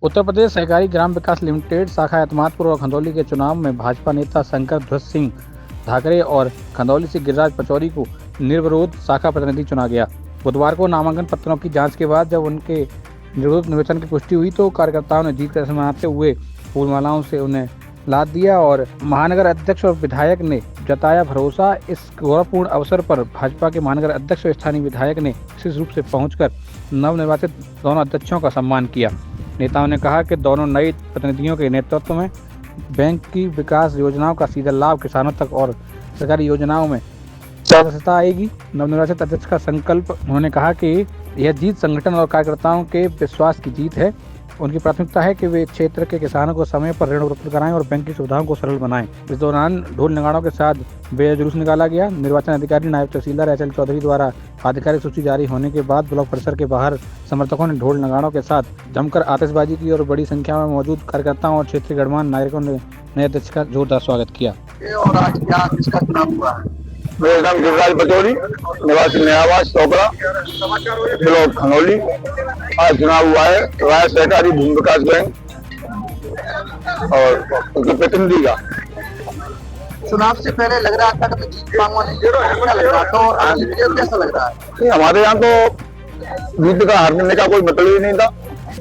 उत्तर प्रदेश सहकारी ग्राम विकास लिमिटेड शाखा एतमादपुर और खंदौली के चुनाव में भाजपा नेता शंकर ध्वज सिंह धाकरे और खंदौली से गिरिराज पचौरी को निर्विरोध शाखा प्रतिनिधि चुना गया। बुधवार को नामांकन पत्रों की जांच के बाद जब उनके निर्विरोध निर्वाचन की पुष्टि हुई तो कार्यकर्ताओं ने जीत का जश्न मनाते हुए फूलमालाओं से उन्हें लाद दिया और महानगर अध्यक्ष और विधायक ने जताया भरोसा। इस गौरवपूर्ण अवसर पर भाजपा के महानगर अध्यक्ष और स्थानीय विधायक ने विशेष रूप से पहुंचकर नवनिर्वाचित दोनों अध्यक्षों का सम्मान किया। नेताओं ने कहा कि दोनों नए प्रतिनिधियों के नेतृत्व में बैंक की विकास योजनाओं का सीधा लाभ किसानों तक और सरकारी योजनाओं में पारदर्शिता आएगी। नवनिर्वाचित अध्यक्ष का संकल्प, उन्होंने कहा कि यह जीत संगठन और कार्यकर्ताओं के विश्वास की जीत है। उनकी प्राथमिकता है कि वे क्षेत्र के किसानों को समय पर ऋण उपलब्ध कराएं और बैंक की सुविधाओं को सरल बनाएं। इस दौरान ढोल नगाड़ों के साथ बेहद जुलूस निकाला गया। निर्वाचन अधिकारी नायब तहसीलदार एचएल चौधरी द्वारा आधिकारिक सूची जारी होने के बाद ब्लॉक परिसर के बाहर समर्थकों ने ढोल नगाड़ों के साथ जमकर आतिशबाजी की और बड़ी संख्या में मौजूद कार्यकर्ताओं और क्षेत्रीय गणमान्य नागरिकों ने नए अध्यक्ष का जोरदार स्वागत किया। और आज क्या किसका चुनाव हुआ है? मेरा नाम गिरिराज पचौरी, निवासी नयावास चौकड़ा, ब्लॉक खंदौली। आज चुनाव हुआ है राय सहकारी भूमि विकास बैंक और उनके प्रतिनिधि का। चुनाव से पहले लग रहा था कि जीत पाऊंगा, लग रहा था और आज कैसा लग रहा है? हमारे यहाँ तो जीत का हारने का कोई मतलब ही नहीं था।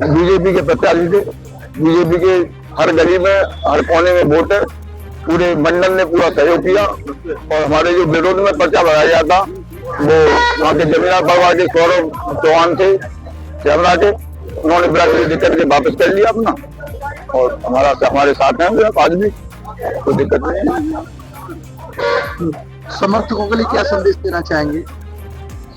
बीजेपी के प्रत्याशी थे, बीजेपी के हर गली में हर कोने में वोट है। पूरे मंडल ने पूरा सहयोग किया और हमारे जो विरोध में पर्चा भराया गया था वो वहाँ के जमीना परिवार के सौरभ चौहान थे कैमरा के, उन्होंने बड़ा दिक्कत के वापस कर लिया अपना और हमारे साथ हैं आज भी, कोई दिक्कत नहीं है। समर्थकों के लिए क्या संदेश देना चाहेंगे?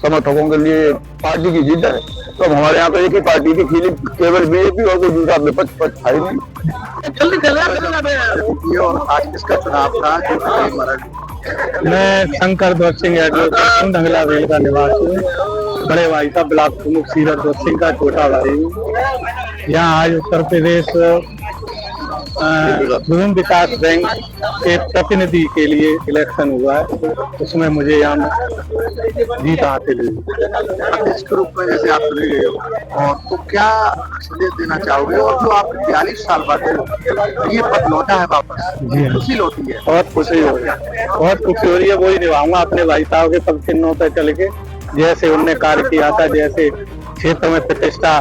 समर्थकों के लिए पार्टी की जीत है, तो हमारे यहाँ तो एक ही पार्टी की केवल बीजेपी और कोई दूसरा विपक्ष पक्ष है नहीं। और आज किसका चुनाव था? मैं शंकर ध्वज सिंह एडवोकेट ढंगला रेल का निवासी हूँ। बड़े भाई साहब ब्लॉक प्रमुख सीरत ध्वज सिंह का छोटा भाई हूँ। यहाँ आज उत्तर प्रदेश भूमि विकास बैंक के प्रतिनिधि के लिए इलेक्शन हुआ है, उसमें मुझे यहाँ जीत हासिल हुई। इसके रूप में जैसे आप चुने गए हो और तो क्या संदेश देना चाहोगे? और जो आप 42 साल बाद ये पद लौटा है वापस, खुशी लौटी है? बहुत खुशी हो रही है, बहुत खुशी हो रही है। वही निभाऊंगा अपने भाई साहब के सब चिन्हों पर चल के, जैसे उनने कार्य किया था, जैसे क्षेत्र में प्रतिष्ठा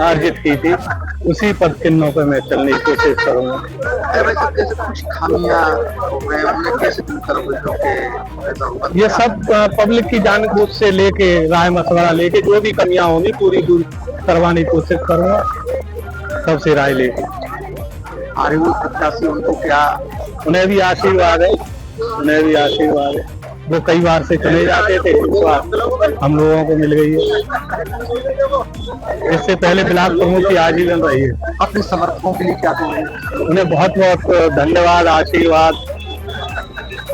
अर्जित की थी, उसी पद चिन्हों पर मैं चलने की कोशिश करूंगा। कुछ खामियां कैसे दूर करोगे? ये सब पब्लिक की जानबूझ से लेके राय मशवरा लेके जो भी कमियां होंगी पूरी दूर करवाने की कोशिश करूंगा, सबसे राय लेके। आगे वो प्रत्याशी उनको क्या, उन्हें भी आशीर्वाद है, उन्हें भी आशीर्वाद है। वो कई बार से चले जाते थे, इस बार हम लोगों को मिल गई है। इससे पहले ब्लॉक प्रमुख की आजीवन रही है। अपने समर्थकों के लिए क्या कहेंगे? उन्हें बहुत बहुत धन्यवाद, आशीर्वाद।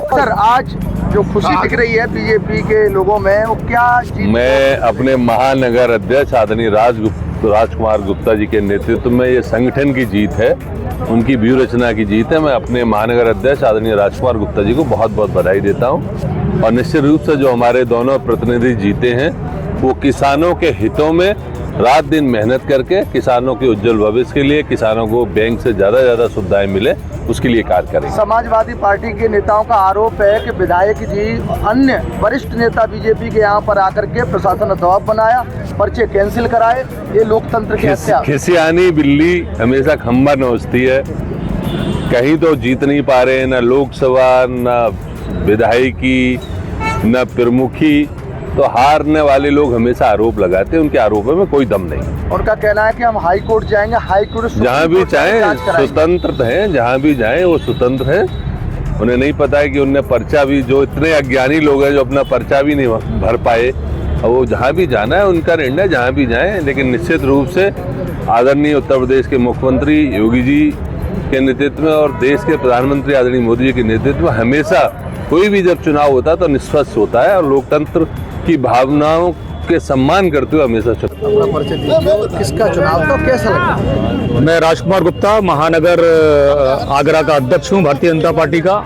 सर, आज जो खुशी दिख रही है बीजेपी के लोगों में, वो क्या? मैं अपने महानगर अध्यक्ष आदरणीय राजकुमार गुप्ता जी के नेतृत्व में ये संगठन की जीत है, उनकी व्यूह रचना की जीत है। मैं अपने महानगर अध्यक्ष आदरणीय राजकुमार गुप्ता जी को बहुत बहुत बधाई देता हूं और निश्चित रूप से जो हमारे दोनों प्रतिनिधि जीते हैं वो किसानों के हितों में रात दिन मेहनत करके किसानों के उज्जवल भविष्य के लिए, किसानों को बैंक से ज़्यादा सुविधाएं मिले, उसके लिए कार्य करेंगे। समाजवादी पार्टी के नेताओं का आरोप है कि विधायक जी अन्य वरिष्ठ नेता बीजेपी के यहाँ पर आकर के प्रशासन दबाव बनाया, पर्चे कैंसिल कराए, ये लोकतंत्र की हत्या। खिसियानी बिल्ली हमेशा खंबा नोचती है, कहीं तो जीत नहीं पा रहे, न लोकसभा, न विधायकी, न प्रमुखी, तो हारने वाले लोग हमेशा आरोप लगाते हैं, उनके आरोपों में कोई दम नहीं। उनका कहना है कि हम हाई कोर्ट जाएंगे, हाई कोर्ट जहाँ भी चाहें स्वतंत्र हैं, जहाँ भी जाएं वो स्वतंत्र हैं। उन्हें नहीं पता है कि उनने पर्चा भी, जो इतने अज्ञानी लोग हैं जो अपना पर्चा भी नहीं भर पाए, और वो जहाँ भी जाना है उनका निर्णय, जहाँ भी जाएं। लेकिन निश्चित रूप से आदरणीय उत्तर प्रदेश के मुख्यमंत्री योगी जी के नेतृत्व में और देश के प्रधानमंत्री आदरणीय मोदी जी के नेतृत्व में हमेशा कोई भी जब चुनाव होता है तो निष्पक्ष होता है और लोकतंत्र की भावनाओं के सम्मान करते हुए हमेशा किसका चुनाव तो कैसा लगा? मैं राजकुमार गुप्ता, महानगर आगरा का अध्यक्ष हूँ भारतीय जनता पार्टी का,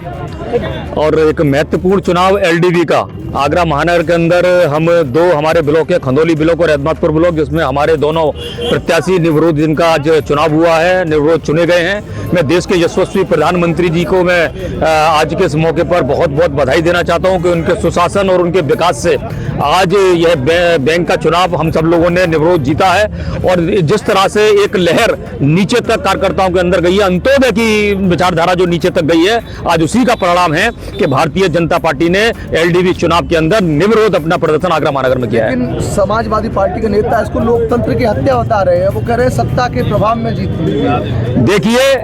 और एक महत्वपूर्ण चुनाव एलडीवी का आगरा महानगर के अंदर हम दो हमारे ब्लॉक है, खंदौली ब्लॉक और रहमतपुर ब्लॉक, जिसमें हमारे दोनों प्रत्याशी निर्विरोध जिनका आज चुनाव हुआ है, निर्विरोध चुने गए हैं। मैं देश के यशस्वी प्रधानमंत्री जी को मैं आज के इस मौके पर बहुत बहुत बधाई देना चाहता हूं कि उनके सुशासन और उनके विकास से आज यह बैंक का चुनाव हम सब लोगों ने निर्विरोध जीता है। और जिस तरह से एक लहर नीचे तक कार्यकर्ताओं के अंदर गई है, अंत्योदय की विचारधारा जो नीचे तक गई है, आज उसी का परिणाम है कि भारतीय जनता पार्टी ने एलडीवी चुनाव के अंदर निर्विरोध अपना प्रदर्शन आगरा महानगर में किया है। लेकिन समाजवादी पार्टी के नेता इसको लोकतंत्र की हत्या बता रहे हैं। वो कह रहे हैं सत्ता के प्रभाव में जीत हुई है। देखिए,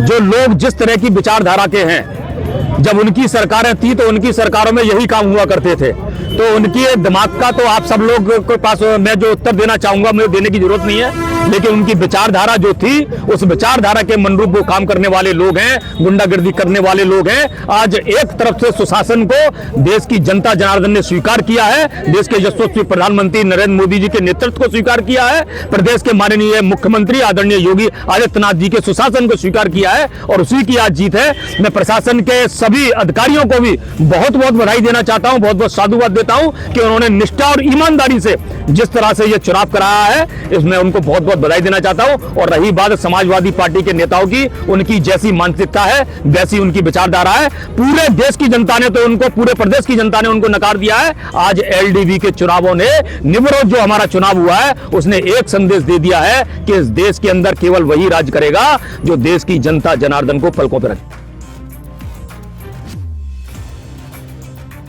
जो लोग जिस तरह की विचारधारा के हैं, जब उनकी सरकारें थी तो उनकी सरकारों में यही काम हुआ करते थे, तो उनकी दिमाग का तो आप सब लोग के पास मैं जो उत्तर देना चाहूंगा मुझे देने की जरूरत नहीं है, लेकिन उनकी विचारधारा जो थी उस विचारधारा के मनरूप वो काम करने वाले लोग हैं, गुंडागर्दी करने वाले लोग हैं। आज एक तरफ से सुशासन को देश की जनता जनार्दन ने स्वीकार किया है, देश के यशस्वी प्रधानमंत्री नरेंद्र मोदी जी के नेतृत्व को स्वीकार किया है, प्रदेश के माननीय मुख्यमंत्री आदरणीय योगी आदित्यनाथ जी के सुशासन को स्वीकार किया है और उसी की आज जीत है। मैं प्रशासन के सभी अधिकारियों को भी बहुत बहुत बधाई देना चाहता हूं, बहुत बहुत साधुवाद देता हूं कि उन्होंने निष्ठा और ईमानदारी से जिस तरह से यह चुनाव कराया है, इसमें उनको बहुत बहुत बधाई देना चाहता हूं। और रही बात समाजवादी पार्टी के नेताओं की, उनकी जैसी मानसिकता है वैसी उनकी विचारधारा है। पूरे देश की जनता ने तो उनको, पूरे प्रदेश की जनता ने उनको नकार दिया है। आज एलडीवी के चुनावों ने, निर्विरोध जो हमारा चुनाव हुआ है, उसने एक संदेश दे दिया है कि इस देश के अंदर केवल वही राज करेगा जो देश की जनता जनार्दन को पलकों पर रखे।